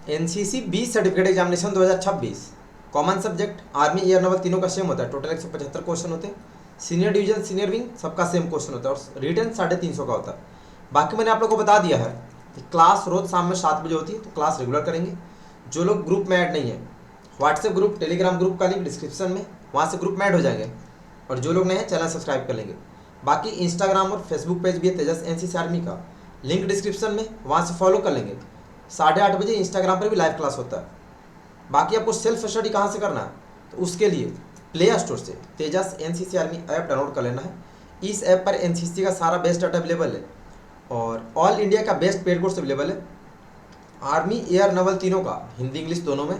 NCC 20 certificate examination 2026 common subject army air naval तीनों का same होता है। टोटल 175 क्वेश्चन होते हैं। सीनियर डिवीजन सीनियर विंग सबका सेम क्वेश्चन होता है और रिटर्न 350 का होता है। बाकी मैंने आप लोग को बता दिया है कि क्लास रोज शाम में 7 बजे होती है, तो क्लास रेगुलर करेंगे। जो लोग ग्रुप में ऐड नहीं है, व्हाट्सएप ग्रुप टेलीग्राम ग्रुप का लिंक डिस्क्रिप्शन में, वहाँ से ग्रुप में ऐड हो जाएंगे। और जो लोग नए हैं चैनल सब्सक्राइब कर लेंगे। बाकी इंस्टाग्राम और फेसबुक पेज भी है तेजस एनसीसी आर्मी का, लिंक डिस्क्रिप्शन में, वहाँ से फॉलो कर लेंगे। 8:30 बजे इंस्टाग्राम पर भी लाइव क्लास होता है। बाकी आपको सेल्फ स्टडी कहाँ से करना है, तो उसके लिए प्ले स्टोर से तेजस एनसीसी आर्मी ऐप डाउनलोड कर लेना है। इस ऐप पर एनसीसी का सारा बेस्ट डाटा अवेलेबल है और ऑल इंडिया का बेस्ट पेड कोर्स अवेलेबल है। आर्मी एयर नेवल तीनों का हिंदी इंग्लिश दोनों में।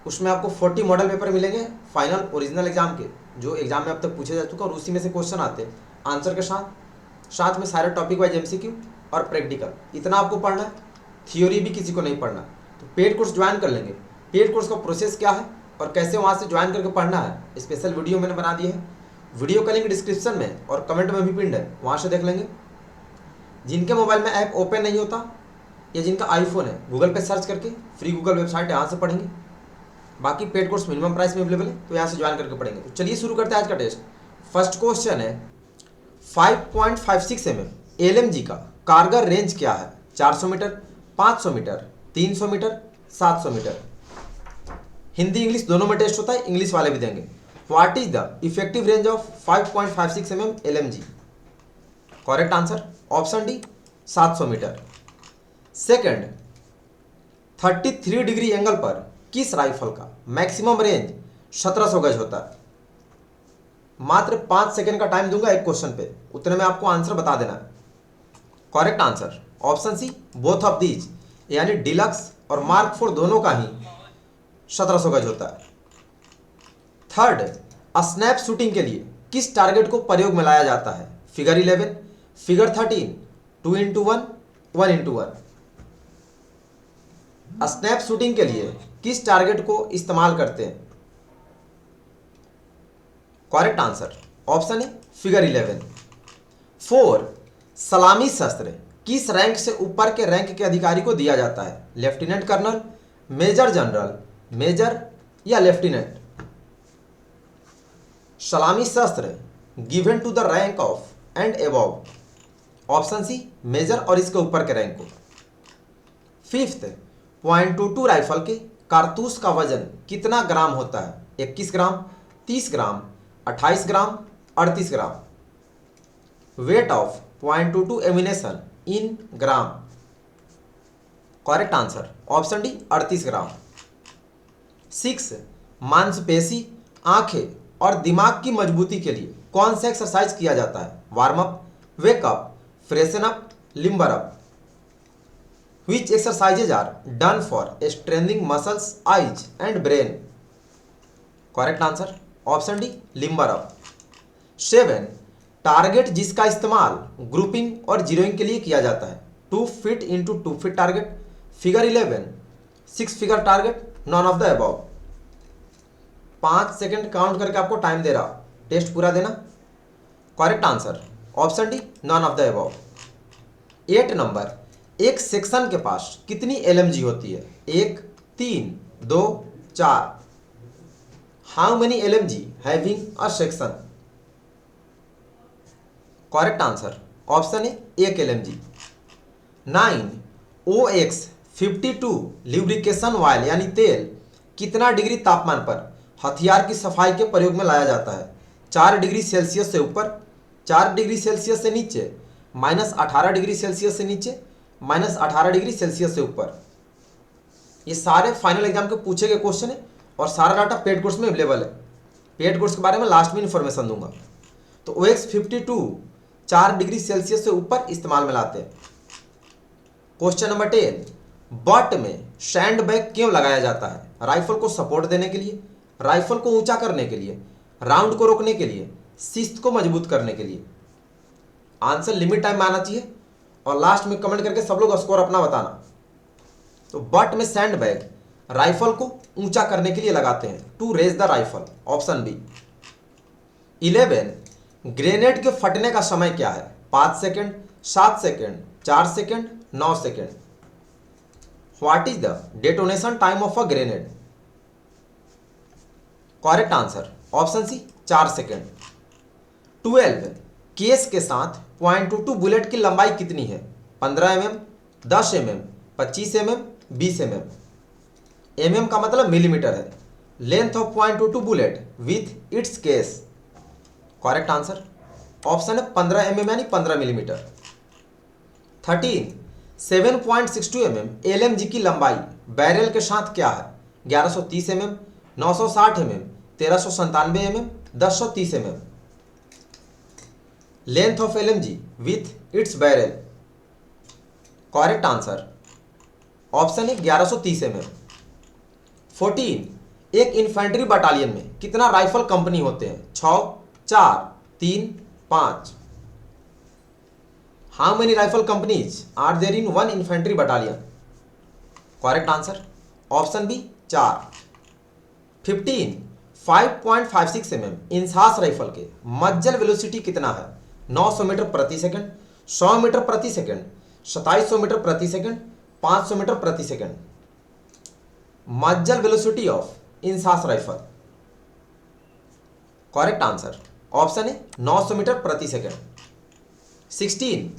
उसमें आपको 40 मॉडल पेपर मिलेंगे फाइनल ओरिजिनल एग्जाम के, जो एग्जाम में अब तक पूछे जा चुका और उसी में से क्वेश्चन आते हैं आंसर के साथ में सारे टॉपिक वाइज एमसीक्यू और प्रैक्टिकल। इतना आपको पढ़ना है, थियोरी भी किसी को नहीं पढ़ना। तो पेड कोर्स ज्वाइन कर लेंगे। पेड कोर्स का प्रोसेस क्या है और कैसे वहाँ से ज्वाइन करके पढ़ना है, स्पेशल वीडियो मैंने बना दिया है। वीडियो का लिंक डिस्क्रिप्शन में और कमेंट में भी पिंड है, वहाँ से देख लेंगे। जिनके मोबाइल में ऐप ओपन नहीं होता या जिनका आईफोन है, गूगल पे सर्च करके फ्री गूगल वेबसाइट यहाँ से पढ़ेंगे। बाकी पेड कोर्स मिनिमम प्राइस में अवेलेबल है, तो यहाँ से ज्वाइन करके पढ़ेंगे। तो चलिए शुरू करते हैं आज का टेस्ट। फर्स्ट क्वेश्चन है 5.56 mm एलएमजी का कारगर रेंज क्या है? 400 metre, 500 metre, 300 metre, 700 metre. Hindi English दोनों में टेस्ट होता है, इंग्लिश वाले भी देंगे। What is the effective range of 5.56 mm LMG? Correct answer option D 700 metre. Second, 33 degree angle पर किस राइफल का मैक्सिमम रेंज 1700 गज होता है? मात्र 5 सेकंड का टाइम दूंगा एक क्वेश्चन पे, उतने में आपको आंसर बता देना है। Correct answer option C both of these, यानी डिलक्स और मार्क 4 दोनों का ही 1700 गज होता है। थर्ड, स्नैप शूटिंग के लिए किस टारगेट को प्रयोग में लाया जाता है? Figure 11, figure 13, 2:1, 1:1। स्नैप शूटिंग के लिए किस टारगेट को इस्तेमाल करते हैं? Correct answer option a figure 11। 4, सलामी शस्त्र किस रैंक से ऊपर के रैंक के अधिकारी को दिया जाता है? Lieutenant colonel, major general, major या लेफ्टिनेंट? सलामी शस्त्र given to the rank of and above, option C major और इसके ऊपर के रैंक को। फिफ्थ, .22 राइफल के कारतूस का वजन कितना ग्राम होता है? 21 gram, 30 gram, 28 gram, 38 gram. Weight of .22 ammunition in gram. Correct answer option D 38 gram. 6, मांसपेशी, आंखें और दिमाग की मजबूती के लिए कौन सा एक्सरसाइज किया जाता है? Warm up, wake up, freshen up, limber up. Which exercises are done for strengthening muscles, eyes and brain? Correct answer option D limber up. 7, target जिसका इस्तेमाल ग्रुपिंग और जीरोइंग के लिए किया जाता है? 2 feet into 2 feet target, figure 11, 6 figure target, non of the above. 5 second count करके आपको टाइम दे रहा, टेस्ट पूरा देना। Correct answer option D non of the above. 8 number, एक सेक्शन के पास कितनी एलएमजी होती है? 1, 3, 2, 4। How many LMG having a section? Correct answer option A 1 LMG. 9, OX52 lubrication oil यानी तेल कितना डिग्री तापमान पर हथियार की सफाई के प्रयोग में लाया जाता है? 4 डिग्री सेल्सियस से ऊपर, 4 डिग्री सेल्सियस से नीचे, -18 डिग्री सेल्सियस से नीचे, -18 डिग्री सेल्सियस से ऊपर। ये सारे फाइनल एग्जाम के पूछे गए क्वेश्चन है और सारा डाटा पेड कोर्स में अवेलेबल है। पेड कोर्स के बारे में लास्ट में इंफॉर्मेशन दूंगा। तो OX52 4 डिग्री सेल्सियस से ऊपर इस्तेमाल में लाते हैं। क्वेश्चन नंबर 10, बट में सैंड बैग क्यों लगाया जाता है? राइफल को सपोर्ट देने के लिए, राइफल को ऊंचा करने के लिए, राउंड को रोकने के लिए, शिस्त को मजबूत करने के लिए। आंसर लिमिट टाइम में आना चाहिए और लास्ट में कमेंट करके सब लोग स्कोर अपना बताना। तो बट में सैंड बैग राइफल को ऊंचा करने के लिए लगाते हैं, to raise the rifle, option B. 11, grenade के फटने का समय क्या है? 5 second, 7 second, 4 second, 9 second. What is the detonation time of a grenade? Correct answer option C 4 second. 12 case के साथ .22 बुलेट की लंबाई कितनी है? 15 mm, 10 mm, 25 mm, 20 mm। mm का मतलब मिलीमीटर है। Length of .22 bullet with its case. Correct answer option है 15 mm यानी 15 मिलीमीटर। 13 7.62 mm LMG की लंबाई बैरल के साथ क्या है? 1130 mm, 960 mm, 1397 mm, 1030 mm। Length of LMG with its barrel. Correct answer option है 1130 mm। 14 एक इन्फेंट्री बटालियन में कितना राइफल कंपनी होते हैं? 6, 4, 3, 5। How many rifle companies are there in one infantry battalion? Correct answer option B 4। 15 5.56 mm INSAS rifle के muzzle velocity कितना है? 900 metre प्रति सेकंड, 100 मीटर प्रति सेकंड, 2700 मीटर प्रति सेकंड, 500 मीटर प्रति second. Muzzle velocity of INSAS rifle. Correct answer option है 900 metre प्रति second. 16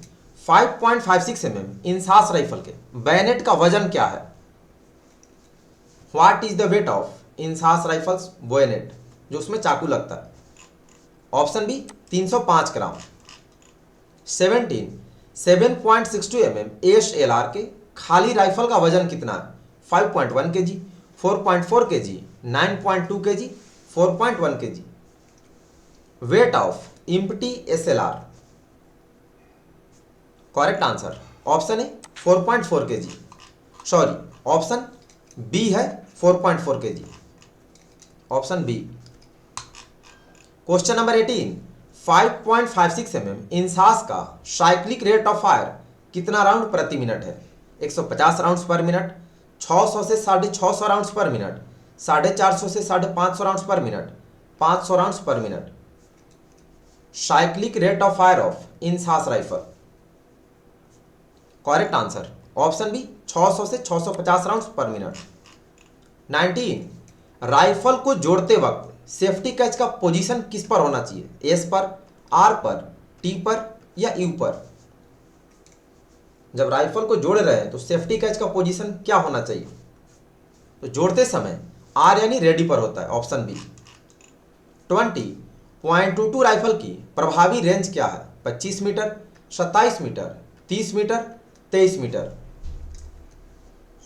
5.56 mm INSAS rifle के बैनेट का वजन क्या है? What is the weight of INSAS rifle's bayonet, जो उसमें चाकू लगता है? Option B 305 gram. 17 7.62 mm ASLR के खाली राइफल का वजन कितना है? 5.1 kg, 4.4 kg, 9.2 kg, 4.1 kg। Weight of empty SLR। Correct answer option है 4.4 kg। सॉरी ऑप्शन बी है 4.4 kg। Option B. Question number 18 5.56 mm INSAS का साइक्लिक रेट ऑफ फायर कितना राउंड प्रति मिनट है? 150 राउंड्स पर मिनट, 600 से 650 राउंड्स पर मिनट, 450 से 550 rounds per minute, 500 rounds per minute. Cyclic rate of fire of INSAS rifle. Correct answer option B 600 से 650 rounds per minute. 19 rifle को जोड़ते वक्त safety catch का पोजीशन किस पर होना चाहिए? एस पर, आर पर, टी पर या यू पर? जब राइफल को जोड़ रहे हैं तो सेफ्टी कैच का पोजीशन क्या होना चाहिए? तो जोड़ते समय आर यानी रेडी पर होता है। Option B. 20.22 राइफल की प्रभावी रेंज क्या है? 25 metre, 27 metre, 30 metre, 23 metre.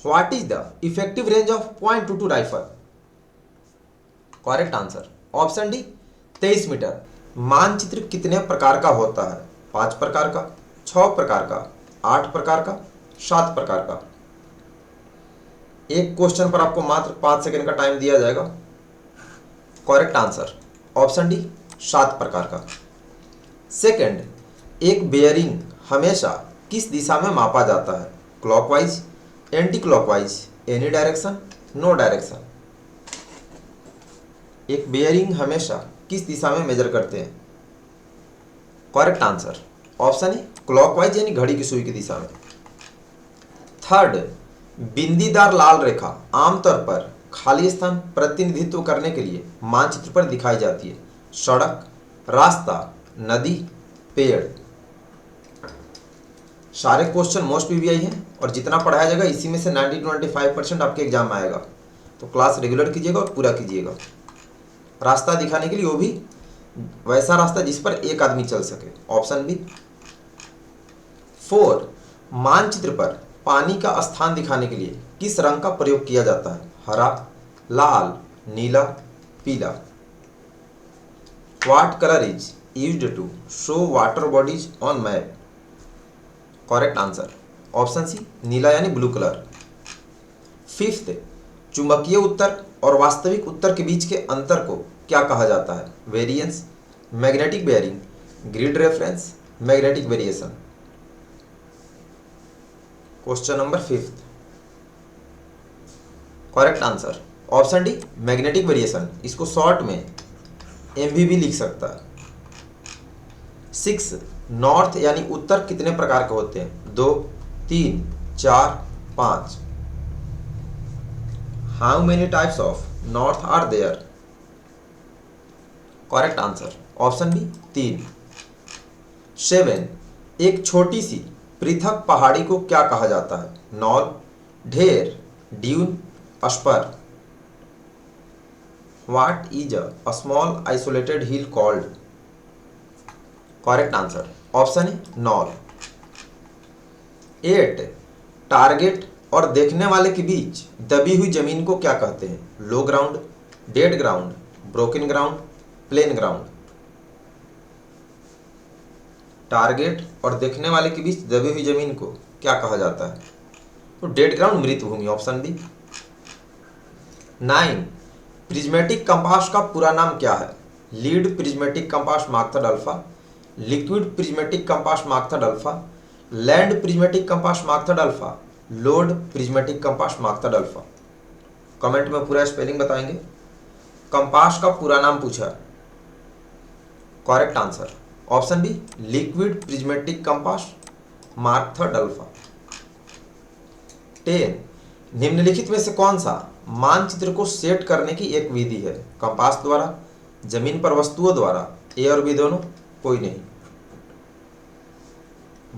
What is the effective range of .22 rifle? Correct answer option D 23 metre. मानचित्र कितने प्रकार का होता है? 5 प्रकार का, 6 प्रकार का, 8 प्रकार का, 7 प्रकार का। एक क्वेश्चन पर आपको मात्र 5 सेकंड का टाइम दिया जाएगा। करेक्ट आंसर ऑप्शन डी 7 प्रकार का। सेकंड, एक बेयरिंग हमेशा किस दिशा में मापा जाता है? Clockwise, anti clockwise, any direction, no direction. एक बेयरिंग हमेशा किस दिशा में मेजर करते हैं? करेक्ट आंसर ऑप्शन है क्लॉकवाइज यानी घड़ी की सुई की दिशा में। थर्ड, बिंदीदार लाल रेखा आमतौर पर खाली स्थान प्रतिनिधित्व करने के लिए मानचित्र पर दिखाई जाती है। सड़क, रास्ता, नदी, पेड़। सारे क्वेश्चन मोस्ट पीवीआई हैं और जितना पढ़ाया जाएगा इसी में से 90 to 95% आपके एग्जाम में आएगा। तो क्लास रेगुलर कीजिएगा और पूरा कीजिएगा। रास्ता दिखाने के लिए वो भी वैसा रास्ता जिस पर एक आदमी चल सके। Option B. 4, मानचित्र पर पानी का स्थान दिखाने के लिए किस रंग का प्रयोग किया जाता है? हरा, लाल, नीला, पीला। What colour is used to show water bodies on map? Correct answer option C नीला यानी ब्लू कलर। 5th, चुंबकीय उत्तर और वास्तविक उत्तर के बीच के अंतर को क्या कहा जाता है? Variance, magnetic bearing, grid reference, magnetic variation. Question number 5th। Correct answer option D magnetic variation. इसको शॉर्ट में MV भी लिख सकता है। 6, नॉर्थ यानी उत्तर कितने प्रकार के होते हैं? 2, 3, 4, 5। How many types of north are there? Correct answer option B 3। 7, एक छोटी सी पृथक पहाड़ी को क्या कहा जाता है? नॉल, ढेर, dune, spur. What is a small isolated hill called? Correct answer option A knoll. 8, target और देखने वाले के बीच दबी हुई जमीन को क्या कहते हैं? Low ground, dead ground, broken ground, plain ground. Target और देखने वाले के बीच दबी हुई जमीन को क्या कहा जाता है? तो डेड ग्राउंड, मृत भूमि, ऑप्शन बी। 9, प्रिज्मेटिक कंपास का पूरा नाम क्या है? Lead prismatic compass mark alpha, liquid prismatic compass mark alpha, land prismatic compass mark alpha, load prismatic compass mark alpha. Comment में पूरा स्पेलिंग बताएंगे। कंपास का पूरा नाम पूछा। Correct answer option B liquid prismatic compass mark alpha. 10, निम्नलिखित में से कौन सा मानचित्र को सेट करने की एक विधि है? कंपास द्वारा, जमीन पर वस्तुओं द्वारा, ए और बी दोनों, कोई नहीं।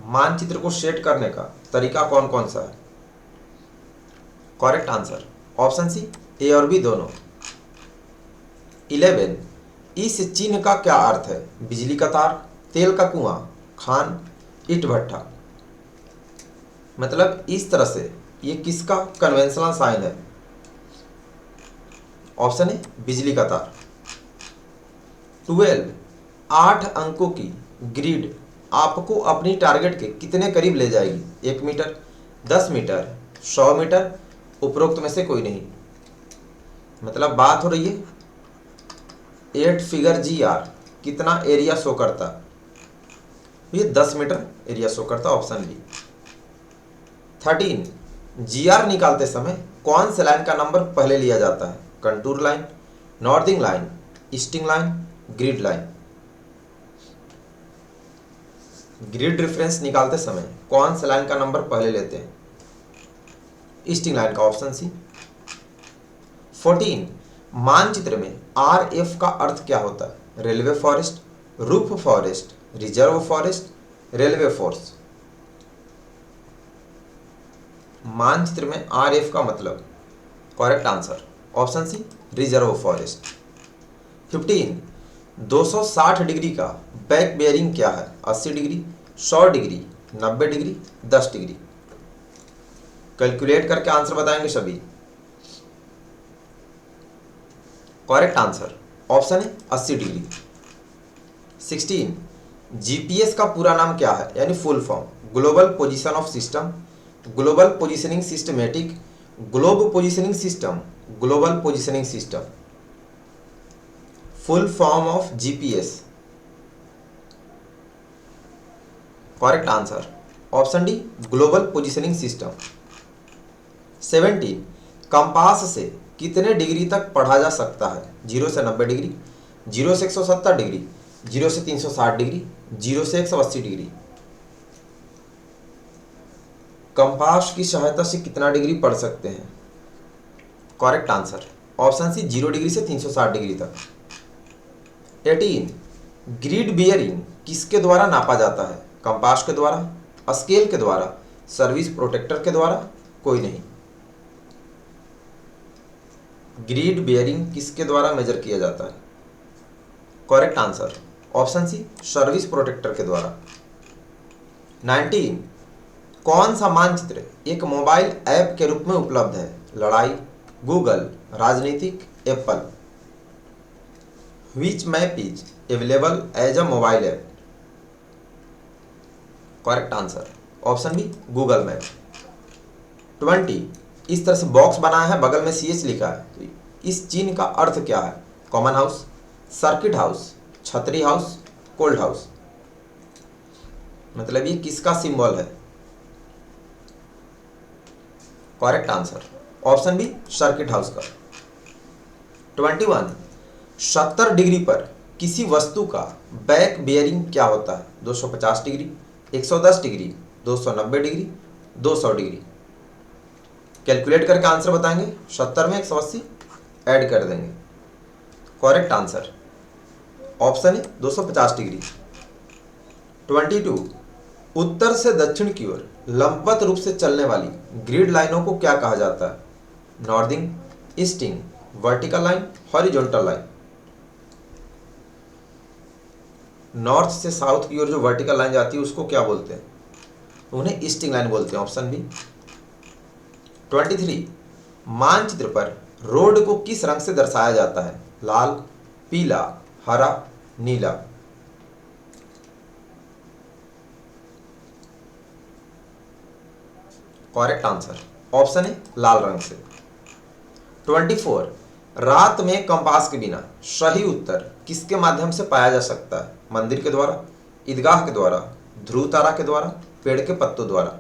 मानचित्र को सेट करने का तरीका कौन कौन सा है? करेक्ट आंसर ऑप्शन सी ए और बी दोनों। 11, इस चिन्ह का क्या अर्थ है? बिजली का तार, तेल का कुआं, खान, ईंट भट्ठा। मतलब इस तरह से ये किसका कन्वेंशनल साइन है? ऑप्शन ए बिजली का तार। 12, 8 अंकों की ग्रिड आपको अपनी टारगेट के कितने करीब ले जाएगी? 1 मीटर, 10 मीटर, 100 मीटर, उपरोक्त में से कोई नहीं। मतलब बात हो रही है 8 फिगर GR कितना एरिया शो करता? ये 10 मीटर एरिया शो करता, ऑप्शन बी। 13, GR निकालते समय कौन से लाइन का नंबर पहले लिया जाता है? Contour line, northing line, easting line, grid line. Grid reference निकालते समय कौन से लाइन का नंबर पहले लेते हैं? ईस्टिंग लाइन का, ऑप्शन सी। 14, मानचित्र में RF का अर्थ क्या होता है? Railway forest, roof forest, reserve forest, railway force. मानचित्र में RF का मतलब, correct answer option C reserve forest. 15, 260 degree का बैक बेयरिंग क्या है? 80 degree, 100 degree, 90 degree, 10 degree. Calculate करके आंसर बताएंगे सभी। करेक्ट आंसर ऑप्शन है 80 डिग्री। 16, GPS का पूरा नाम क्या है? यानी full form, global position of system, global positioning systematic, globe positioning system, global positioning system. Full form of GPS। Correct answer option D global positioning system. 17, compass से कितने degree तक पढ़ा जा सकता है? 0 से 90 डिग्री, 0 से 170 डिग्री, 0 से 360 डिग्री, 0 से 180 डिग्री। कंपास की सहायता से कितना डिग्री पढ़ सकते हैं? Correct answer option C 0 degree से 360 डिग्री तक। 18, ग्रिड बियरिंग किसके द्वारा नापा जाता है? कंपास के द्वारा, स्केल के द्वारा, सर्विस प्रोटेक्टर के द्वारा, कोई नहीं। ग्रिड बियरिंग किसके द्वारा मेजर किया जाता है? Correct answer option C service protractor के द्वारा। 19, कौन सा मानचित्र एक मोबाइल ऐप के रूप में उपलब्ध है? लड़ाई, गूगल, राजनीतिक, Apple. Which map is available as a mobile app? Correct answer option B Google map. 20, इस तरह से बॉक्स बनाया है, बगल में CH लिखा है, तो इस चिन्ह का अर्थ क्या है? कॉमन हाउस, सर्किट हाउस, छतरी हाउस, कोल्ड हाउस। मतलब ये किसका सिंबल है? Correct answer option B circuit house का। 21, 70 डिग्री पर किसी वस्तु का बैक बेयरिंग क्या होता है? 250 degree, 110 degree, 290 degree, 200 degree. Calculate करके आंसर बताएंगे। 70 में 180 ऐड कर देंगे। करेक्ट आंसर ऑप्शन है 250 डिग्री। 22 उत्तर से दक्षिण की ओर लंबवत रूप से चलने वाली ग्रिड लाइनों को क्या कहा जाता है? Northing, easting, vertical line, horizontal line. North से साउथ की ओर जो वर्टिकल लाइन जाती है उसको क्या बोलते हैं? उन्हें ईस्टिंग लाइन बोलते हैं। Option B. 23 मानचित्र पर रोड को किस रंग से दर्शाया जाता है? लाल, पीला, हरा, नीला। करेक्ट आंसर ऑप्शन है लाल रंग से। 24 रात में कंपास के बिना सही उत्तर किसके माध्यम से पाया जा सकता है? मंदिर के द्वारा, ईदगाह के द्वारा, ध्रुव तारा के द्वारा, पेड़ के पत्तों द्वारा।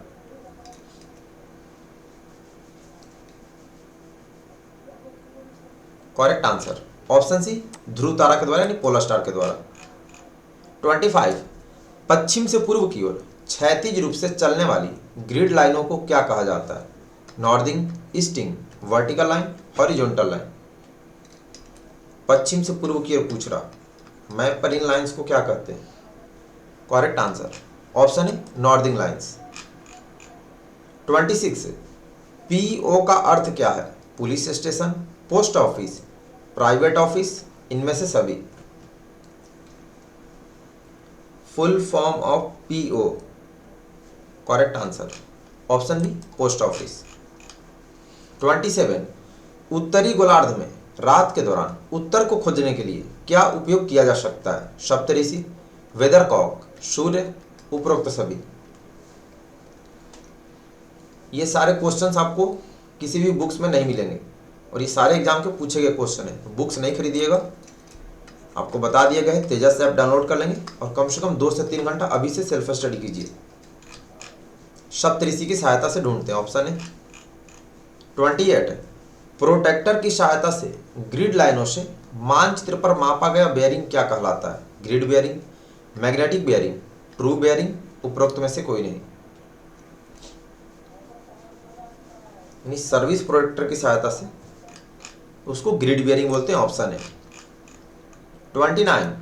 करेक्ट आंसर ऑप्शन सी ध्रुव तारा के द्वारा यानी पोलर स्टार के द्वारा। 25 पश्चिम से पूर्व की ओर क्षैतिज रूप से चलने वाली ग्रिड लाइनों को क्या कहा जाता है? Northing, easting, vertical line, horizontal line. पश्चिम से पूर्व की ओर पूछ रहा, मैप पर इन लाइंस को क्या कहते हैं? करेक्ट आंसर ऑप्शन है नॉर्दिंग लाइंस। 26 पीओ का अर्थ क्या है? Police station, post office, private office, इनमें से सभी। Full form of PO. Correct answer option B post office. 27 उत्तरी गोलार्ध में रात के दौरान उत्तर को खोजने के लिए क्या उपयोग किया जा सकता है? सप्तऋषि, वेदरकॉक, सूर्य, उपरोक्त सभी। ये सारे क्वेश्चंस आपको किसी भी बुक्स में नहीं मिलेंगे और ये सारे एग्जाम के पूछे गए क्वेश्चन है। तो बुक्स नहीं खरीदिएगा, आपको बता दिया गया है। तेजस ऐप डाउनलोड कर लेंगे और कम से कम 2 से 3 घंटा अभी से सेल्फ स्टडी कीजिए। सप्तऋषि की सहायता से ढूंढते हैं। ऑप्शन है 28 प्रोटेक्टर की सहायता से ग्रिड लाइनों से मानचित्र पर मापा गया बेयरिंग क्या कहलाता है? Grid bearing, magnetic bearing, true bearing, उपरोक्त में से कोई नहीं। यानी सर्विस प्रोटेक्टर की सहायता से उसको ग्रिड बेयरिंग बोलते हैं। ऑप्शन है 29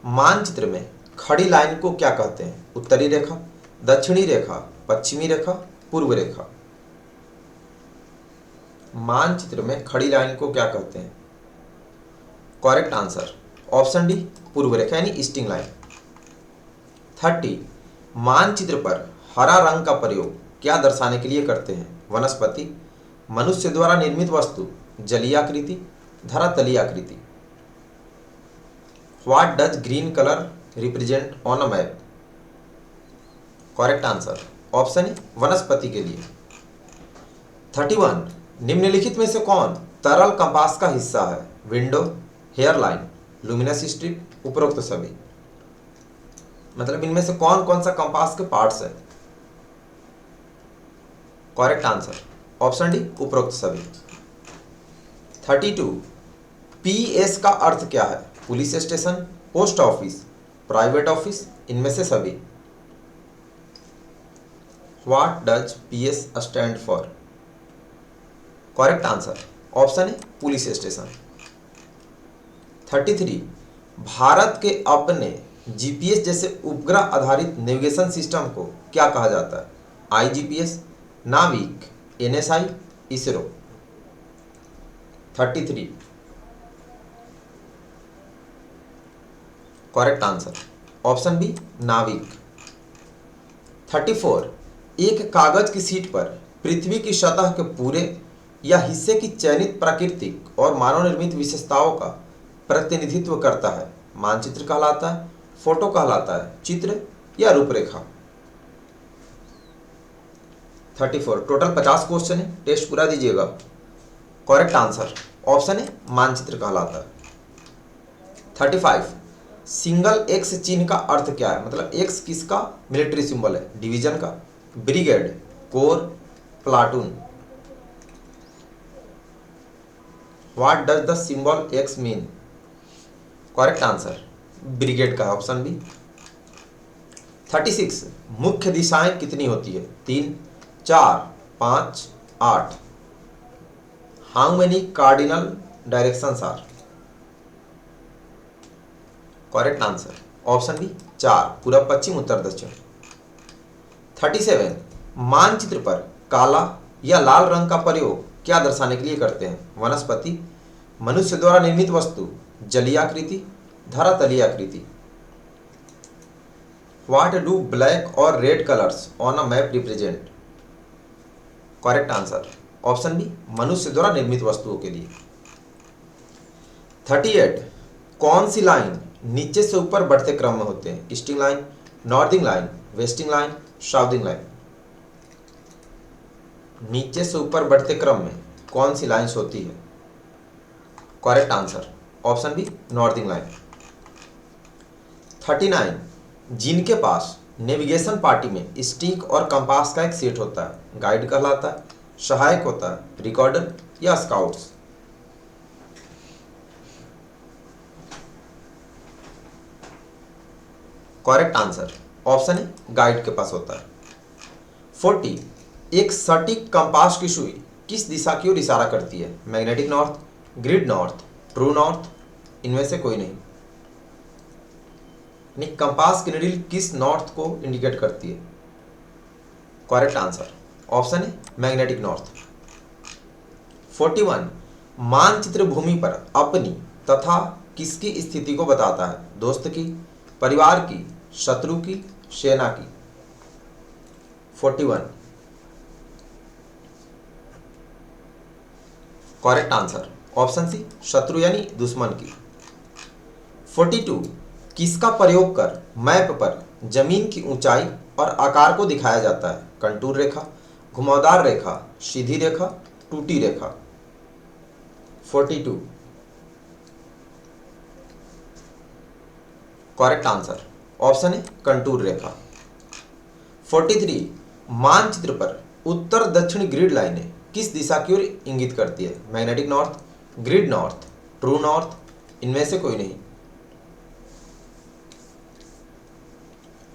मानचित्र में खड़ी लाइन को क्या कहते हैं? उत्तरी रेखा, दक्षिणी रेखा, पश्चिमी रेखा, पूर्व रेखा। मानचित्र में खड़ी लाइन को क्या कहते हैं? करेक्ट आंसर ऑप्शन डी पूर्व रेखा यानी ईस्टिंग लाइन। 30 मानचित्र पर हरा रंग का प्रयोग क्या दर्शाने के लिए करते हैं? वनस्पति, मनुष्य द्वारा निर्मित वस्तु, जलीय आकृति, धरातलीय आकृति। What does green colour represent on a map? Correct answer option है वनस्पति के लिए। 31 निम्नलिखित में से कौन तरल कंपास का हिस्सा है? Window, hair line, luminous strip, उपरोक्त सभी। मतलब इनमें से कौन कौन सा कंपास के पार्ट्स है? करेक्ट आंसर ऑप्शन डी उपरोक्त सभी। 32 पीएस का अर्थ क्या है? Police station, post office, private office, इनमें से सभी। What does PS stand for? Correct answer option है पुलिस स्टेशन। 33 भारत के अपने जीपीएस जैसे उपग्रह आधारित नेविगेशन सिस्टम को क्या कहा जाता है? IGPS, NavIC, NSI, ISRO. 33 correct answer option B NavIC. 34 एक कागज की शीट पर पृथ्वी की सतह के पूरे या हिस्से की चयनित प्राकृतिक और मानव निर्मित विशेषताओं का प्रतिनिधित्व करता है। मानचित्र कहलाता है, फोटो कहलाता है, चित्र या रूपरेखा। 34 टोटल 50 क्वेश्चन है, टेस्ट पूरा दीजिएगा। करेक्ट आंसर ऑप्शन है मानचित्र कहलाता है। 35 सिंगल एक्स चिन्ह का अर्थ क्या है? मतलब एक्स किसका मिलिट्री सिंबल है? डिवीजन का, brigade, core, platoon. What does the symbol x mean? Correct answer brigade का है, ऑप्शन बी। 36 मुख्य दिशाएं कितनी होती है? 3, 4, 5, 8। How many cardinal directions are? Correct answer option B 4, पूरब पश्चिम उत्तर दक्षिण। 37 मानचित्र पर काला या लाल रंग का प्रयोग क्या दर्शाने के लिए करते हैं? वनस्पति, मनुष्य द्वारा निर्मित वस्तु, जलीय आकृति, धरातलीय आकृति। व्हाट डू ब्लैक और red colours on a map represent? Correct answer option B मनुष्य द्वारा निर्मित वस्तुओं के लिए। 38 कौन सी लाइन नीचे से ऊपर बढ़ते क्रम में होते हैं? Easting line, northing line, wasting line, southing line. नीचे से ऊपर बढ़ते क्रम में कौन सी लाइंस होती है? Correct answer option B northing line. 39 जिनके पास नेविगेशन पार्टी में स्टिक और कंपास का एक सेट होता है, गाइड कहलाता है, सहायक होता है, रिकॉर्डर या scouts? Correct answer option a guide के पास होता है। 40 एक सटीक कंपास की सुई किस दिशा की ओर इशारा करती है? Magnetic north, grid north, true north, इनमें से कोई नहीं। कंपास की नीडल किस नॉर्थ को इंडिकेट करती है? करेक्ट आंसर ऑप्शन है मैग्नेटिक नॉर्थ। 41 मानचित्र भूमि पर अपनी तथा किसकी स्थिति को बताता है? दोस्त की, परिवार की, शत्रु की, सेना की? 41 करेक्ट आंसर ऑप्शन सी शत्रु यानी दुश्मन की। 42 किसका प्रयोग कर मैप पर जमीन की ऊंचाई और आकार को दिखाया जाता है? कंटूर रेखा, घुमावदार रेखा, सीधी रेखा, टूटी रेखा? 42 करेक्ट आंसर ऑप्शन है कंटूर रेखा। 43 मानचित्र पर उत्तर दक्षिण ग्रिड लाइनें किस दिशा की ओर इंगित करती है? Magnetic north, grid north, true north, इनमें से कोई नहीं।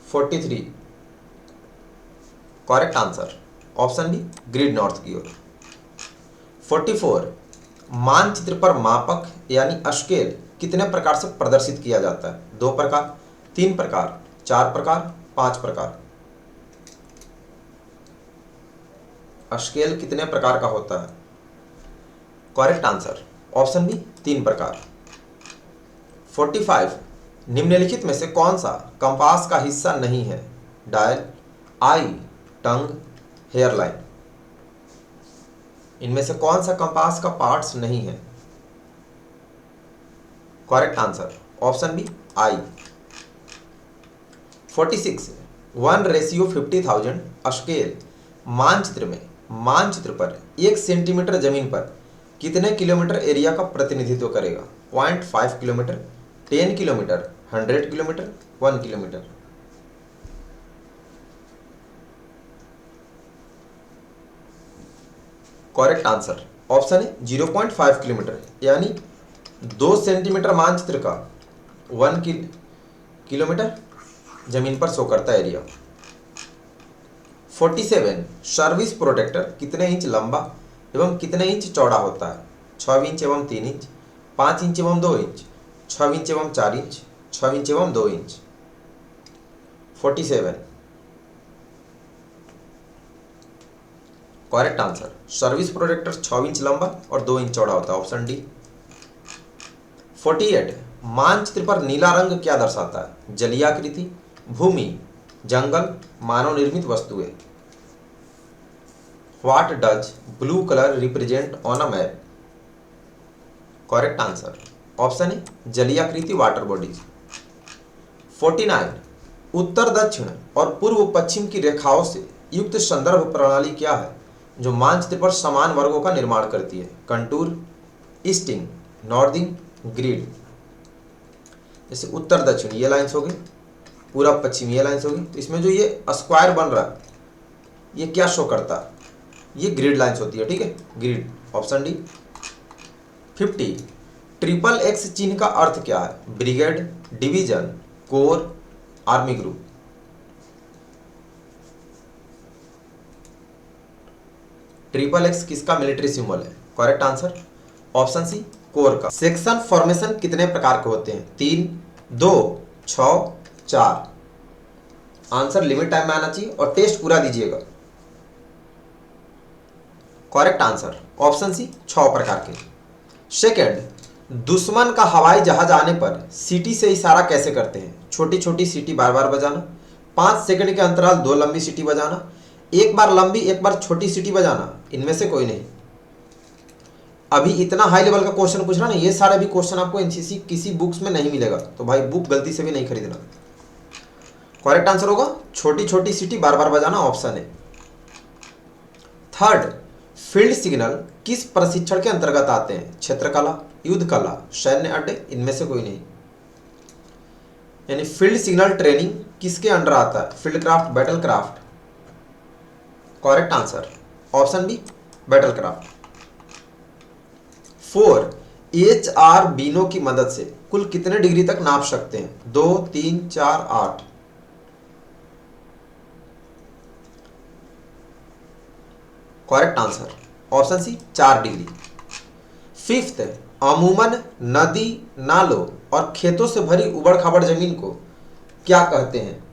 43 correct answer option B grid north की ओर। 44 मानचित्र पर मापक यानी स्केल कितने प्रकार से प्रदर्शित किया जाता है? 2 प्रकार, 3 प्रकार, 4 प्रकार, 5 प्रकार? स्केल कितने प्रकार का होता है? करेक्ट आंसर ऑप्शन बी 3 प्रकार। 45 निम्नलिखित में से कौन सा कंपास का हिस्सा नहीं है? Dial, eye, tongue, hairline? इनमें से कौन सा कंपास का पार्ट्स नहीं है? Correct answer option B eye. 46 1:50,000 scale मानचित्र पर 1 सेंटीमीटर जमीन पर कितने किलोमीटर एरिया का प्रतिनिधित्व करेगा? 0.5 kilometre, 10 kilometre, 100 kilometre, 1 kilometre? Correct answer option है 0.5 किलोमीटर, यानी 2 सेंटीमीटर मानचित्र का 1 किलोमीटर जमीन पर शो करता एरिया। 47 सर्विस प्रोटेक्टर कितने इंच लंबा एवं कितने इंच चौड़ा होता है? 6 इंच एवं 3 इंच, 5 इंच एवं 2 इंच, 6 इंच एवं 4 इंच, 6 इंच एवं 2 inch? 47 correct answer service protractor 6 inch लंबा और 2 इंच चौड़ा होता है, ऑप्शन डी। 48 मानचित्र पर नीला रंग क्या दर्शाता है? जलीय आकृति, भूमि, जंगल, मानव निर्मित वस्तुएं? What does blue colour represent on a map? Correct answer option है जलीय आकृति, वाटर बॉडीज। 49 उत्तर दक्षिण और पूर्व पश्चिम की रेखाओं से युक्त संदर्भ प्रणाली क्या है जो मानचित्र पर समान वर्गों का निर्माण करती है? Contour, easting, northing, grid? जैसे उत्तर दक्षिण ये लाइंस हो गई, पूरब पश्चिम ये लाइंस होगी, तो इसमें जो ये स्क्वायर बन रहा है ये क्या शो करता है? ये ग्रिड लाइंस होती है, ठीक है, ग्रिड, ऑप्शन डी। 50 XXX चिन्ह का अर्थ क्या है? Brigade, division, corps, army group? XXX किसका मिलिट्री सिंबल है? Correct answer option C corps का। सेक्शन फॉर्मेशन कितने प्रकार के होते हैं? 3, 2, 6, 4। आंसर लिमिट टाइम में आना चाहिए और टेस्ट पूरा दीजिएगा। करेक्ट आंसर ऑप्शन सी 6 प्रकार के। सेकंड, दुश्मन का हवाई जहाज आने पर सीटी से इशारा कैसे करते हैं? छोटी छोटी सीटी बार बार बजाना, 5 सेकंड के अंतराल 2 लंबी सीटी बजाना, एक बार लंबी एक बार छोटी सीटी बजाना, इनमें से कोई नहीं। अभी इतना हाई लेवल का क्वेश्चन पूछ रहा ना, ये सारे भी क्वेश्चन आपको एनसीसी किसी बुक्स में नहीं मिलेगा, तो भाई बुक गलती से भी नहीं खरीदना। करेक्ट आंसर होगा छोटी छोटी सीटी बार बार बजाना, ऑप्शन है। थर्ड, फील्ड सिग्नल किस प्रशिक्षण के अंतर्गत आते हैं? क्षेत्र कला, युद्ध कला, सैन्य अड्डे, इनमें से कोई नहीं। यानी फील्ड सिग्नल ट्रेनिंग किसके अंडर आता है? Field craft, battle craft. Correct answer option B battle craft. 4, HR बीनो की मदद से कुल कितने डिग्री तक नाप सकते हैं? 2, 3, 4, 8। Correct answer option C 4 degree. 5th, अमूमन नदी, नालों और खेतों से भरी उबड़ खाबड़ जमीन को क्या कहते हैं?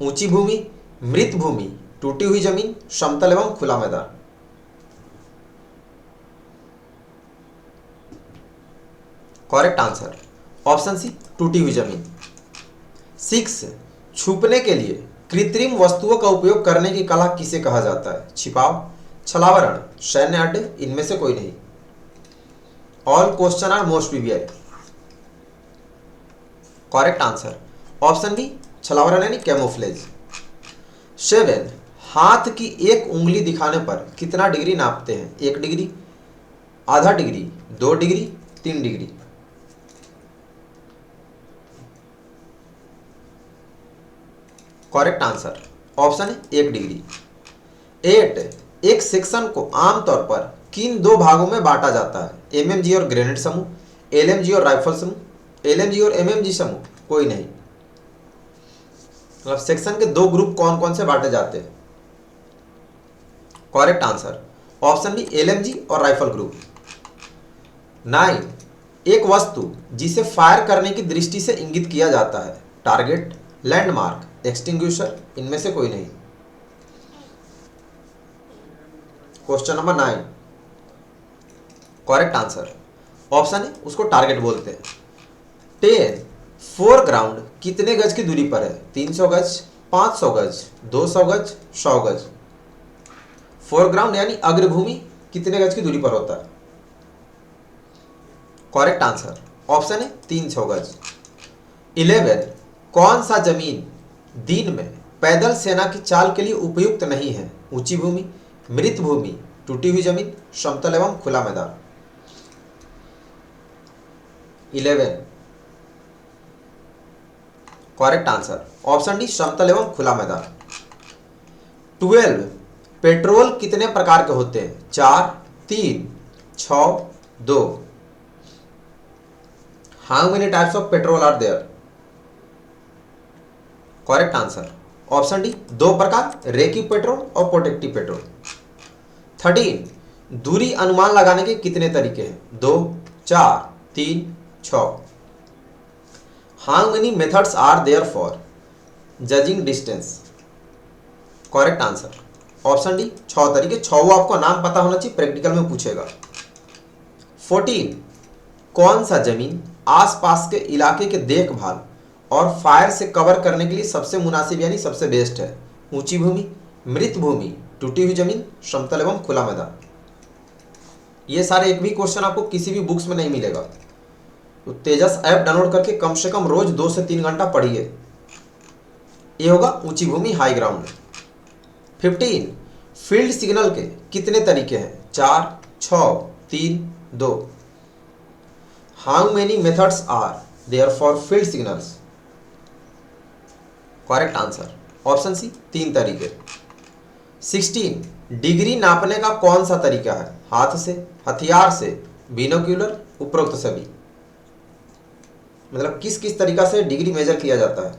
ऊंची भूमि, मृत भूमि, टूटी हुई जमीन, समतल एवं खुला मैदान। करेक्ट आंसर ऑप्शन सी टूटी हुई जमीन। 6, छुपने के लिए कृत्रिम वस्तुओं का उपयोग करने की कला किसे कहा जाता है? छिपाव, छलावरण, सैन्य अड्डे, इनमें से कोई नहीं। All question are most PVI. Correct answer option B छलावरण यानी कैमोफ्लेज। 7, हाथ की एक उंगली दिखाने पर कितना डिग्री नापते हैं? 1 डिग्री, आधा degree, 2 degree, 3 degree. Correct answer option है 1 डिग्री। 8, एक सेक्शन को आमतौर पर किन 2 भागों में बांटा जाता है? एमएमजी और ग्रेनेड समूह, एलएमजी और राइफल समूह, एलएमजी और एमएमजी समूह, कोई नहीं। मतलब सेक्शन के 2 ग्रुप कौन कौन से बांटे जाते हैं? Correct answer option B LMG और राइफल ग्रुप। 9, एक वस्तु जिसे फायर करने की दृष्टि से इंगित किया जाता है? टारगेट, लैंडमार्क, एक्सटिंग्विशर, इनमें से कोई नहीं। Question number 9 correct answer option है उसको टारगेट बोलते हैं। 10, फोरग्राउंड कितने गज की दूरी पर है? 300 गज, 500 गज, 200 गज, 100 गज। फोरग्राउंड यानी अग्रभूमि कितने गज की दूरी पर होता है? करेक्ट आंसर ऑप्शन है 300 गज। 11, कौन सा जमीन दिन में पैदल सेना की चाल के लिए उपयुक्त नहीं है? ऊंची भूमि, मृत भूमि, टूटी हुई जमीन, समतल एवं खुला मैदान। 11 करेक्ट आंसर ऑप्शन डी समतल एवं खुला मैदान। 12, पेट्रोल कितने प्रकार के होते हैं? 4, 3, 6, 2। How many types of patrol are there? Correct answer option D 2 प्रकार, रेकी पेट्रोल और प्रोटेक्टिव पेट्रोल। 13, दूरी अनुमान लगाने के कितने तरीके हैं? 2, 4, 3, 6। How many methods are there for judging distance? Correct answer option D 6 तरीके। 6 आपको नाम पता होना चाहिए, प्रैक्टिकल में पूछेगा। 14, कौन सा जमीन आसपास के इलाके के देखभाल और फायर से कवर करने के लिए सबसे मुनासिब यानी सबसे बेस्ट है? ऊंची भूमि, मृत भूमि, टूटी हुई जमीन, समतल एवं खुला मैदान। ये सारे एक भी क्वेश्चन आपको किसी भी बुक्स में नहीं मिलेगा, तो तेजस ऐप डाउनलोड करके कम से कम रोज 2 से 3 घंटा पढ़िए। ये होगा ऊंची भूमि, हाई ग्राउंड। 15, फील्ड सिग्नल के कितने तरीके हैं? 4, 6, 3, 2। How many methods are there for field signals? Correct answer option C 3 तरीके। 16, डिग्री नापने का कौन सा तरीका है? हाथ से, हथियार से, बिनोक्यूलर, उपरोक्त सभी। मतलब किस किस तरीका से डिग्री मेजर किया जाता है?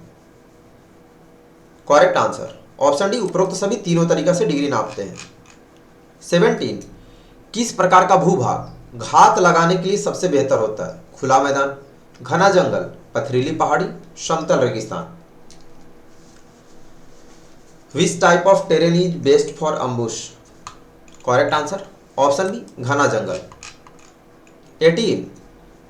करेक्ट आंसर ऑप्शन डी उपरोक्त सभी तीनों तरीका से डिग्री नापते हैं। 17, किस प्रकार का भूभाग घात लगाने के लिए सबसे बेहतर होता है? खुला मैदान, घना जंगल, पथरीली पहाड़ी, समतल रेगिस्तान। Which type of terrain is best for ambush? Correct answer option B घना जंगल। 18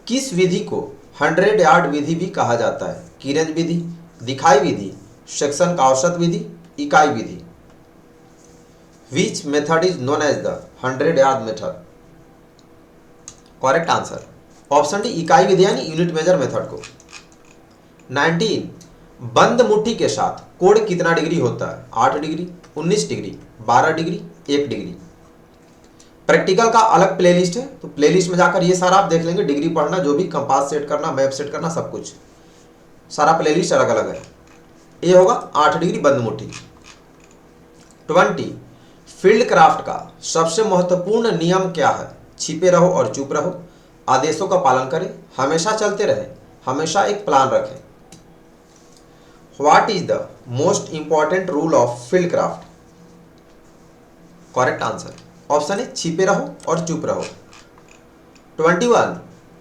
किस विधि को 100 यार्ड विधि भी कहा जाता है? किरंज विधि, दिखाई विधि, सेक्शन का औसत विधि, इकाई विधि। Which method is known as the 100 yard method? Correct answer option D इकाई विधि यानी यूनिट मेजर मेथड को। 19 बंद मुट्ठी के साथ कोण कितना डिग्री होता है? 8 degree, 19 degree, 12 degree, 1 degree. Practical का अलग प्लेलिस्ट है, तो प्लेलिस्ट में जाकर ये सारा आप देख लेंगे। डिग्री पढ़ना, जो भी कंपास सेट करना, मैप सेट करना, सब कुछ सारा प्लेलिस्ट अलग अलग है। ये होगा 8 डिग्री बंद मुट्ठी। 20 फील्ड क्राफ्ट का सबसे महत्वपूर्ण नियम क्या है? छिपे रहो और चुप रहो, आदेशों का पालन करें, हमेशा चलते रहे, हमेशा एक प्लान रखें। What is the most important rule of field craft? Correct answer option है छिपे रहो और चुप रहो। 21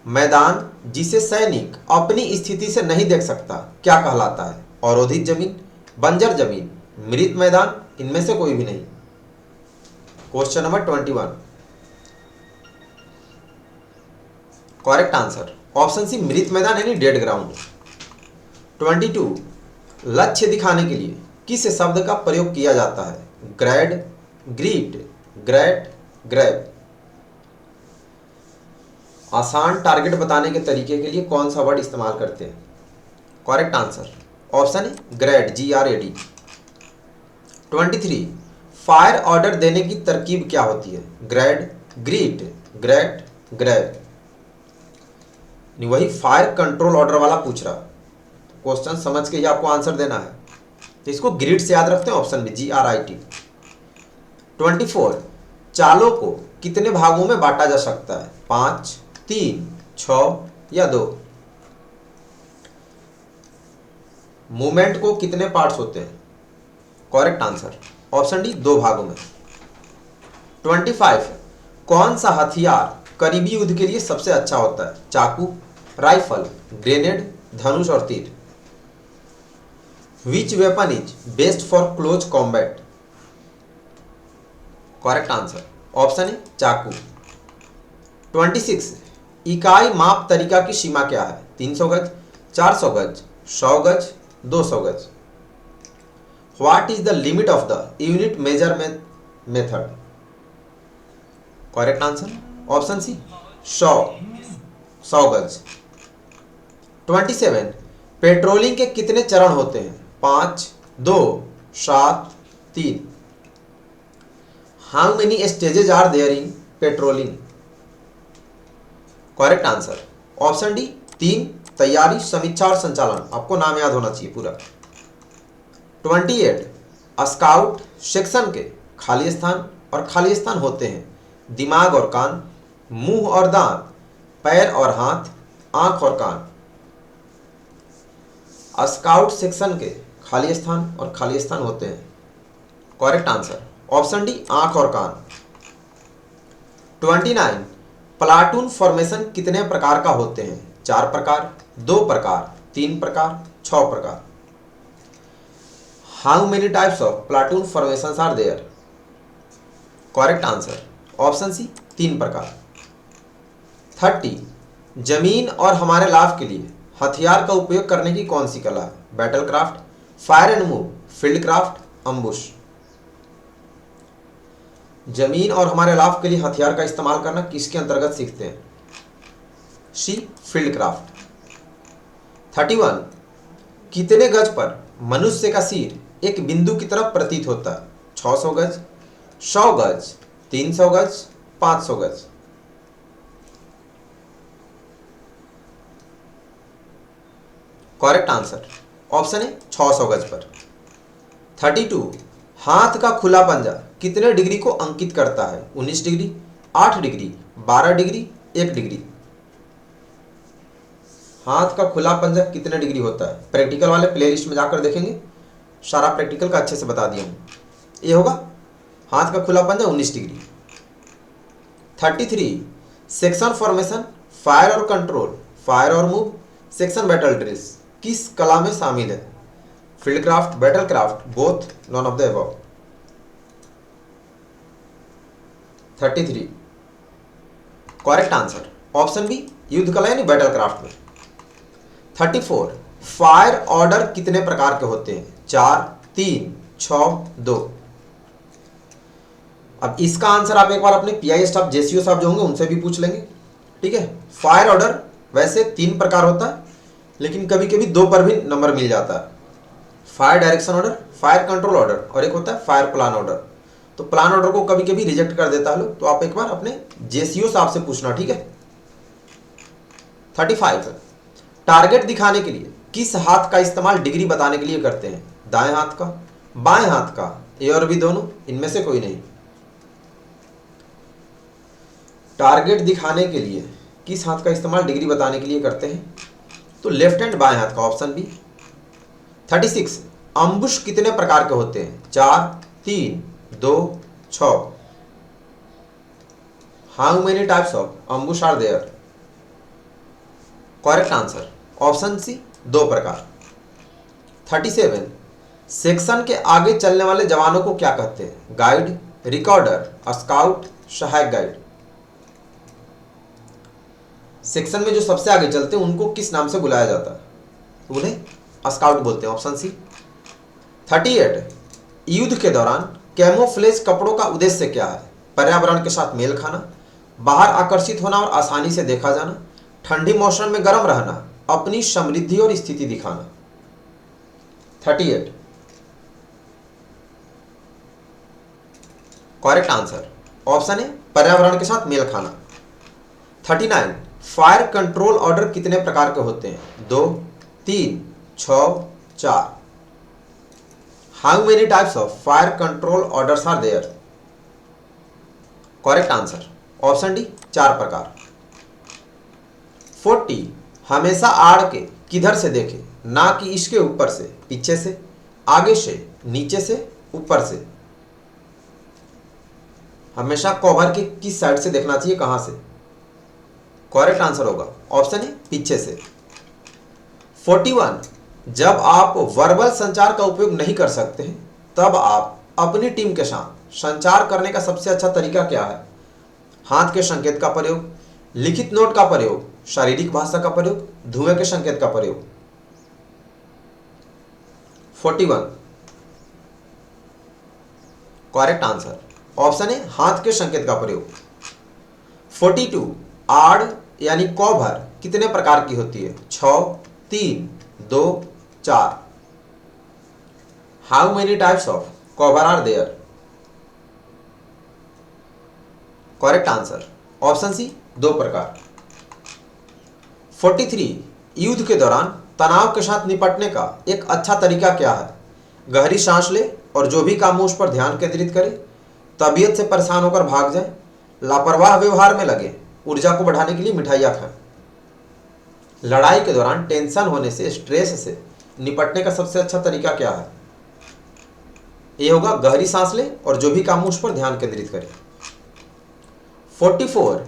मैदान जिसे सैनिक अपनी स्थिति से नहीं देख सकता क्या कहलाता है? अवरोधित जमीन, बंजर जमीन, मृत मैदान, इनमें से कोई भी नहीं। Question number 21 correct answer option C मृत मैदान यानी डेड ग्राउंड। 22 लक्ष्य दिखाने के लिए किस शब्द का प्रयोग किया जाता है? ग्रैड, ग्रीट, ग्रैट, ग्रैब। आसान टारगेट बताने के तरीके के लिए कौन सा वर्ड इस्तेमाल करते हैं? करेक्ट आंसर ऑप्शन है ग्रैड, GRAD। 23 फायर ऑर्डर देने की तरकीब क्या होती है? ग्रैड, ग्रीट, ग्रैट, ग्रैब। वही फायर कंट्रोल ऑर्डर वाला पूछ रहा, क्वेश्चन समझ के ही आपको आंसर देना है, तो इसको ग्रिड से याद रखते हैं, ऑप्शन में GRIT। 24 चालों को कितने भागों में बांटा जा सकता है? 5, 3, 6 या 2। मूवमेंट को कितने पार्ट्स होते हैं? करेक्ट आंसर ऑप्शन डी 2 भागों में। 25 कौन सा हथियार करीबी युद्ध के लिए सबसे अच्छा होता है? चाकू, राइफल, ग्रेनेड, धनुष और तीर। Which weapon is best for close combat? Correct answer option है चाकू। 26 इकाई माप तरीका की सीमा क्या है? 300 गज, 400 गज, 100 गज, 200 गज। What is the limit of the unit measurement method? Correct answer option C 100 गज। 27 पेट्रोलिंग के कितने चरण होते हैं? 5, 2, 7, 3। How many stages are there in patrolling? Correct answer option D 3 तैयारी, समीक्षा और संचालन। आपको नाम याद होना चाहिए पूरा। 28 स्काउट सेक्शन के खाली स्थान और खाली स्थान होते हैं दिमाग और कान, मुंह और दांत, पैर और हाथ, आंख और कान। स्काउट सेक्शन के खाली स्थान और खाली स्थान होते हैं। करेक्ट आंसर ऑप्शन डी आंख और कान। 29 प्लाटून फॉर्मेशन कितने प्रकार का होते हैं? 4 प्रकार, 2 प्रकार, 3 प्रकार, 6 प्रकार। How many types of platoon formations are there? Correct answer option C 3 प्रकार। 30 जमीन और हमारे लाभ के लिए हथियार का उपयोग करने की कौन सी कला है? Battle craft, fire and move, field craft, ambush. जमीन और हमारे लाभ के लिए हथियार का इस्तेमाल करना किसके अंतर्गत सीखते हैं? सी फील्ड क्राफ्ट। 31 कितने गज पर मनुष्य का सिर एक बिंदु की तरफ प्रतीत होता है? 600 गज, 100 गज, 300 गज, 500 गज। करेक्ट आंसर ऑप्शन है 600 गज पर। 32 हाथ का खुला पंजा कितने डिग्री को अंकित करता है? 19 डिग्री, 8 डिग्री, 12 डिग्री, 1 डिग्री। हाथ का खुला पंजा कितने डिग्री होता है? प्रैक्टिकल वाले प्लेलिस्ट में जाकर देखेंगे, सारा प्रैक्टिकल का अच्छे से बता दिया हूँ। ये होगा हाथ का खुला पंजा 19 डिग्री। 33 सेक्शन फॉर्मेशन, फायर और कंट्रोल, फायर और मूव, सेक्शन बैटल ड्रिल्स किस कला में शामिल है? Field craft, battle craft, both, none of the above. 33 correct answer option B, युद्ध कला यानी बैटल क्राफ्ट में। 34 फायर ऑर्डर कितने प्रकार के होते हैं? 4, 3, 6, 2। अब इसका आंसर आप एक बार अपने पीआई स्टाफ, जेसीओ साहब जो होंगे उनसे भी पूछ लेंगे, ठीक है। फायर ऑर्डर वैसे 3 प्रकार होता है, लेकिन कभी कभी 2 पर भी नंबर मिल जाता है। Fire direction order, fire control order, और एक होता है फायर प्लान ऑर्डर। तो प्लान ऑर्डर को कभी कभी रिजेक्ट कर देता है लोग, तो आप एक बार अपने जेसीओ साहब से पूछना, ठीक है। 35 टारगेट दिखाने के लिए किस हाथ का इस्तेमाल डिग्री बताने के लिए करते हैं? दाएं हाथ का, बाएं हाथ का, ए और बी दोनों, इनमें से कोई नहीं। टारगेट दिखाने के लिए किस हाथ का इस्तेमाल डिग्री बताने के लिए करते हैं? तो लेफ्ट हैंड, बाएं हाथ का, ऑप्शन बी। 36 अम्बुश कितने प्रकार के होते हैं? 4, 3, 2, 6। How many types of ambush are there? Correct answer option C, 2 प्रकार। 37 सेक्शन के आगे चलने वाले जवानों को क्या कहते हैं? गाइड, रिकॉर्डर, स्काउट, सहायक गाइड। सेक्शन में जो सबसे आगे चलते हैं उनको किस नाम से बुलाया जाता है? उन्हें स्काउट बोलते हैं, ऑप्शन सी। 38 युद्ध के दौरान कैमोफ्लेज कपड़ों का उद्देश्य क्या है? पर्यावरण के साथ मेल खाना, बाहर आकर्षित होना और आसानी से देखा जाना, ठंडी मौसम में गर्म रहना, अपनी समृद्धि और स्थिति दिखाना। 38 करेक्ट आंसर ऑप्शन है, पर्यावरण के साथ मेल खाना। 39 फायर कंट्रोल ऑर्डर कितने प्रकार के होते हैं? 2, 3, 6, 4। How many types of fire control orders are there? Correct answer option D, 4 प्रकार। 40 हमेशा आड़ के किधर से देखे? ना कि इसके ऊपर से, पीछे से, आगे से, नीचे से, ऊपर से। हमेशा कवर के किस साइड से देखना चाहिए, कहां से? करेक्ट आंसर होगा ऑप्शन ए, पीछे से। 41 जब आप वर्बल संचार का उपयोग नहीं कर सकते हैं तब आप अपनी टीम के साथ संचार करने का सबसे अच्छा तरीका क्या है? हाथ के संकेत का प्रयोग, लिखित नोट का प्रयोग, शारीरिक भाषा का प्रयोग, धुएं के संकेत का प्रयोग। 41 करेक्ट आंसर ऑप्शन है, हाथ के संकेत का प्रयोग। 42 आड़ यानी कॉभर कितने प्रकार की होती है? 6, 3, 2, 4। How many types of cover are there? Correct answer option C, 2 प्रकार। 43 युद्ध के दौरान तनाव के साथ निपटने का एक अच्छा तरीका क्या है? गहरी सांस ले और जो भी काम हो उस पर ध्यान केंद्रित करे, तबीयत से परेशान होकर भाग जाए, लापरवाह व्यवहार में लगे, ऊर्जा को बढ़ाने के लिए मिठाइयाँ खाएं। लड़ाई के दौरान टेंशन होने से, स्ट्रेस से निपटने का सबसे अच्छा तरीका क्या है? ये होगा गहरी सांस ले और जो भी काम हो उस पर ध्यान केंद्रित करें। 44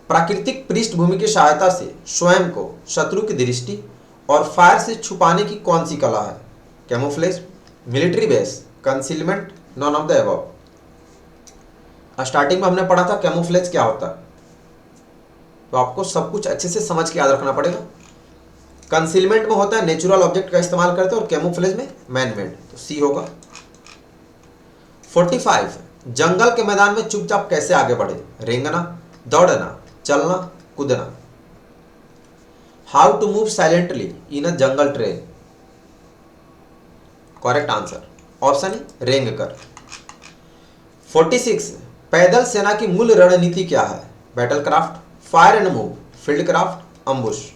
प्राकृतिक पृष्ठभूमि की सहायता से स्वयं को शत्रु की दृष्टि और फायर से छुपाने की कौन सी कला है? Camouflage, military base, concealment, non of the above. Starting में हमने पढ़ा था कैमोफ्लेज क्या होता है, तो आपको सब कुछ अच्छे से समझ के याद रखना पड़ेगा। कंसीलमेंट में होता है नेचुरल ऑब्जेक्ट का इस्तेमाल करते हैं और कैमोफ्लेज में मैन मेड, तो सी होगा। 45 जंगल के मैदान में चुपचाप कैसे आगे बढ़े? रेंगना, दौड़ना, चलना, कूदना। How to move silently in a jungle train? Correct answer option है, रेंग कर। 46 पैदल सेना की मूल रणनीति क्या है? Battle craft, fire and move, field craft, ambush.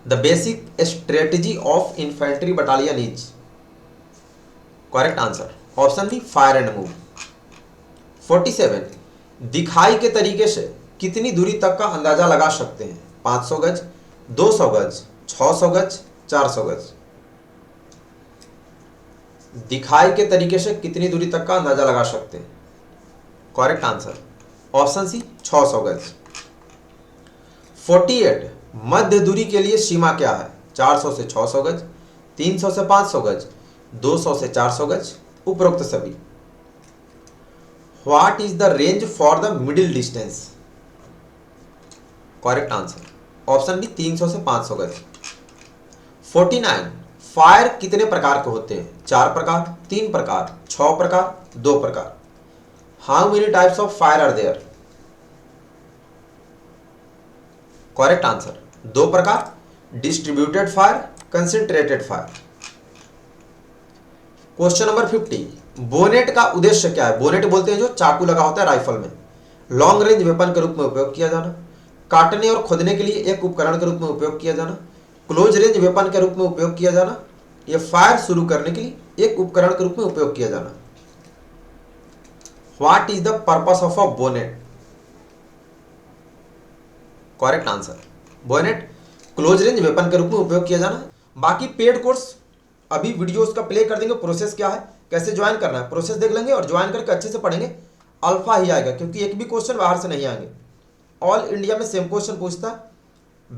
The basic strategy of infantry battalion is? Correct answer option B, fire and move. 47 दिखाई के तरीके से कितनी दूरी तक का अंदाजा लगा सकते हैं? 500 गज, 200 गज, 600 गज, 400 गज। दिखाई के तरीके से कितनी दूरी तक का अंदाजा लगा सकते हैं? करेक्ट आंसर ऑप्शन सी 600 गज। 48 मध्य दूरी के लिए सीमा क्या है? 400 से 600 गज, 300 से 500 गज, 200 से 400 गज, उपरोक्त सभी। What is the range for the middle distance? Correct answer option B 300 से 500 गज। 49 फायर कितने प्रकार के होते हैं? 4 प्रकार, 3 प्रकार, 6 प्रकार, 2 प्रकार। How many types of fire are there? Correct answer 2 प्रकार, distributed fire, concentrated fire. Question number 50 bayonet का उद्देश्य क्या है? बोनेट बोलते हैं जो चाकू लगा होता है राइफल में, लॉन्ग रेंज वेपन के रूप में उपयोग किया जाना, काटने और खोदने के लिए एक उपकरण के रूप में उपयोग किया जाना, क्लोज रेंज वेपन के रूप में उपयोग किया जाना, या फायर शुरू करने के लिए एक उपकरण के रूप में उपयोग किया जाना। What is the purpose of a bonnet? Correct answer bonnet close range weapon के रूप में उपयोग किया जाना। बाकी पेड कोर्स अभी वीडियोस का प्ले कर देंगे, प्रोसेस क्या है, कैसे ज्वाइन करना है, प्रोसेस देख लेंगे और ज्वाइन करके अच्छे से पढ़ेंगे। अल्फा ही आएगा क्योंकि एक भी क्वेश्चन बाहर से नहीं आएंगे, ऑल इंडिया में सेम क्वेश्चन पूछता है।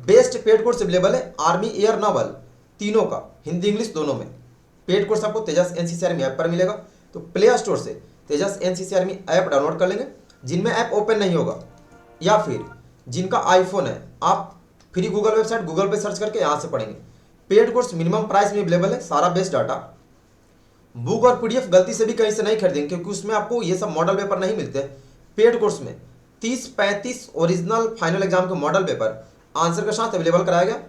बेस्ट पेड कोर्स अवेलेबल है आर्मी एयर नावल तीनों का, हिंदी इंग्लिश दोनों में। पेड कोर्स आपको तेजस एनसीसी आर्मी ऐप पर मिलेगा, तो प्ले स्टोर से तेजस एनसीसी आर्मी ऐप डाउनलोड कर लेंगे। जिनमें ऐप ओपन नहीं होगा या फिर जिनका आईफोन है, आप फ्री गूगल वेबसाइट गूगल पे सर्च करके यहाँ से पढ़ेंगे। पेड कोर्स मिनिमम प्राइस में अवेलेबल है, सारा बेस्ट डाटा। बुक और पीडीएफ गलती से भी कहीं से नहीं खरीदेंगे क्योंकि उसमें आपको ये सब मॉडल पेपर नहीं मिलते। पेड कोर्स में 30-35 ओरिजिनल फाइनल एग्जाम के मॉडल पेपर आंसर के साथ अवेलेबल कराया गया।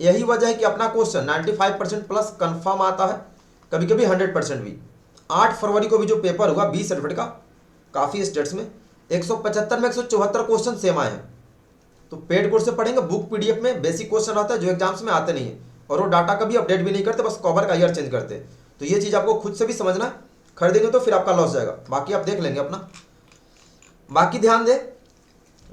यही वजह है कि अपना क्वेश्चन 95% प्लस कंफर्म आता है, कभी कभी 100% भी। 8 फरवरी को भी जो पेपर हुआ 20 एडमिट का, काफ़ी स्टेट्स में 175 में 174 क्वेश्चन सेम आए हैं। तो पेड कोर्स से पढ़ेंगे, बुक पीडीएफ में बेसिक क्वेश्चन आता है जो एग्जाम्स में आते नहीं है, और वो डाटा कभी अपडेट भी नहीं करते, बस कवर का ईयर चेंज करते। तो ये चीज़ आपको खुद से भी समझना है, खरीदेंगे तो फिर आपका लॉस जाएगा। बाकी आप देख लेंगे अपना। बाकी ध्यान दें,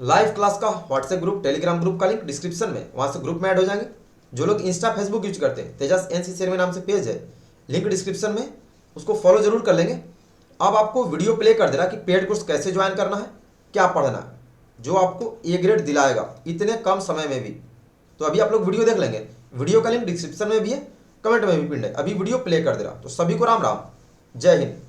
लाइव क्लास का व्हाट्सएप ग्रुप, टेलीग्राम ग्रुप का लिंक डिस्क्रिप्शन में, वहाँ से ग्रुप में ऐड हो जाएंगे। जो लोग इंस्टा फेसबुक यूज करते हैं, तेजस एनसीसी आर्मी नाम से पेज है, लिंक डिस्क्रिप्शन में, उसको फॉलो जरूर कर लेंगे। अब आपको वीडियो प्ले कर दे रहा कि पेड कोर्स कैसे ज्वाइन करना है, क्या पढ़ना है, जो आपको ए ग्रेड दिलाएगा इतने कम समय में भी। तो अभी आप लोग वीडियो देख लेंगे, वीडियो का लिंक डिस्क्रिप्शन में भी है, कमेंट में भी पिन है। अभी वीडियो प्ले कर दे रहा। तो सभी को राम राम, जय हिंद।